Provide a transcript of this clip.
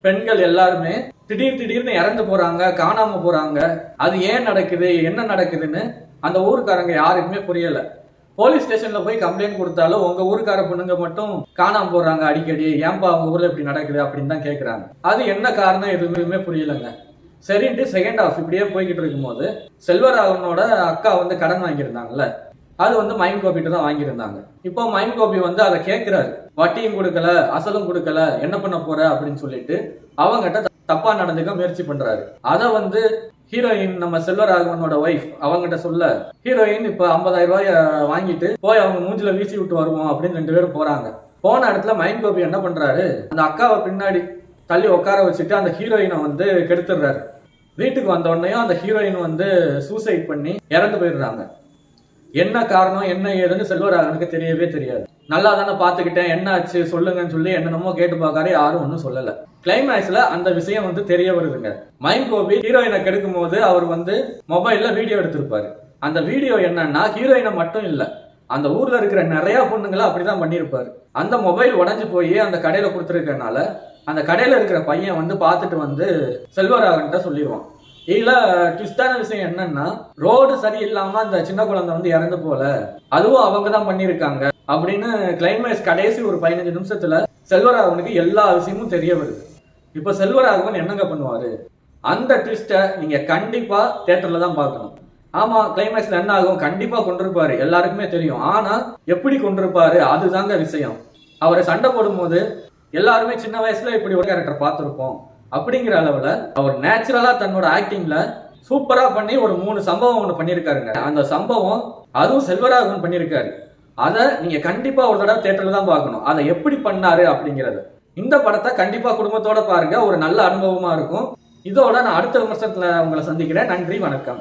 பெண்கள் எல்லாருமே திடீர்னு இறந்து போறாங்க, காணாம போறாங்க. அது ஏன் நடக்குது, என்ன நடக்குதுன்னு அந்த ஊருக்காரங்க யாருக்குமே புரியல. போலீஸ் ஸ்டேஷன்ல போய் கம்ப்ளைண்ட் கொடுத்தாலும் உங்க ஊருக்கார பொண்ணுங்க மட்டும் காணாம போறாங்க அடிக்கடி, ஏன்பா அவங்க ஊர்ல இப்படி நடக்குது அப்படின்னு தான் கேட்கறாங்க. அது என்ன காரணம் எதுவுமே புரியலங்க. சரின்ட்டு செகண்ட் ஹாஃப் இப்படியே போய்கிட்டு இருக்கும்போது செல்வராகவனோட அக்கா கடன் வாங்கியிருந்தாங்கல்ல, அது மைம் கோபிட்டு தான் வாங்கியிருந்தாங்க. இப்போ மைம் கோபி அதை கேட்கிறாரு, வட்டியும் கொடுக்கல அசலும் கொடுக்கல, என்ன பண்ண போற அப்படின்னு சொல்லிட்டு அவங்ககிட்ட தப்பா நடந்துக்க முயற்சி பண்றாரு. அதை ஹீரோயின் நம்ம செல்வராகவனோட ஒய்ஃப் அவங்ககிட்ட சொல்ல, ஹீரோயின் இப்ப 50,000 ரூபாய் வாங்கிட்டு போய் அவங்க மூஞ்சில வீசி விட்டு வருவோம் அப்படின்னு 2 பேரும் போறாங்க. போன இடத்துல மைம் கோபி என்ன பண்றாரு, அந்த அக்காவை பின்னாடி தள்ளி உட்கார வச்சுட்டு அந்த ஹீரோயினை கெடுத்துடுறாரு. வீட்டுக்கு வந்த உடனே அந்த ஹீரோயின் சூசைட் பண்ணி இறந்து போயிடுறாங்க. என்ன காரணம் என்ன ஏதுன்னு செல்வராகவனுக்கு தெரியவே தெரியாது. நல்லா தானே பாத்துக்கிட்டேன், என்ன ஆச்சு சொல்லுங்கன்னு சொல்லி என்னென்னமோ கேட்டு பார்க்காரு, யாரும் ஒன்னும் சொல்லல. கிளைமேக்ஸ்ல அந்த விஷயம் தெரிய வருதுங்க. மைம் கோபி ஹீரோயினை கெடுக்கும் போது அவர் மொபைல்ல வீடியோ எடுத்திருப்பாரு. அந்த வீடியோ என்னன்னா ஹீரோயினை மட்டும் இல்ல, அந்த ஊர்ல இருக்கிற நிறைய பொண்ணுங்களை அப்படிதான் பண்ணிருப்பாரு. அந்த மொபைல் உடஞ்சு போய் அந்த கடையில கொடுத்துருக்கனால அந்த கடையில இருக்கிற பையன் பார்த்துட்டு செல்வராகவன்கிட்ட சொல்லிடுவான். இதுல ட்விஸ்டான விஷயம் என்னன்னா, ரோடு சரியில்லாம அந்த சின்ன குழந்தை இறந்து போல, அதுவும் அவங்க தான் பண்ணிருக்காங்க அப்படின்னு கிளைமேக்ஸ் கடைசி ஒரு 15 நிமிஷத்துல செல்வராகவனுக்கு எல்லா விஷயமும் தெரிய வருது. இப்ப செல்வராகவன் என்னங்க பண்ணுவாரு, அந்த ட்விஸ்ட நீங்க கண்டிப்பா தியேட்டர்ல தான் பார்க்கணும். ஆமா, கிளைமேக்ஸ்ல என்ன ஆகும் கண்டிப்பா கொண்டிருப்பாரு, எல்லாருக்குமே தெரியும். ஆனா எப்படி கொண்டிருப்பாரு அதுதாங்க விஷயம். அவரை சண்டை போடும் போது எல்லாருமே சின்ன வயசுல இப்படி ஒரு கேரக்டர் பார்த்திருப்போம். அப்படிங்கிற அளவுல அவர் நேச்சுரலா தன்னோட ஆக்டிங்ல சூப்பரா பண்ணி ஒரு 3 சம்பவம் பண்ணிருக்காருங்க. அந்த சம்பவம் அதுவும் செல்வராகவன் பண்ணிருக்காரு. அதை நீங்க கண்டிப்பா ஒரு தடவை தியேட்டர்ல தான் பார்க்கணும். அதை எப்படி பண்ணாரு அப்படிங்கறது. இந்த படத்தை கண்டிப்பா குடும்பத்தோட பாருங்க, ஒரு நல்ல அனுபவமா இருக்கும். இதோட நான் அடுத்த விமர்சனத்துல உங்களை சந்திக்கிறேன். நன்றி, வணக்கம்.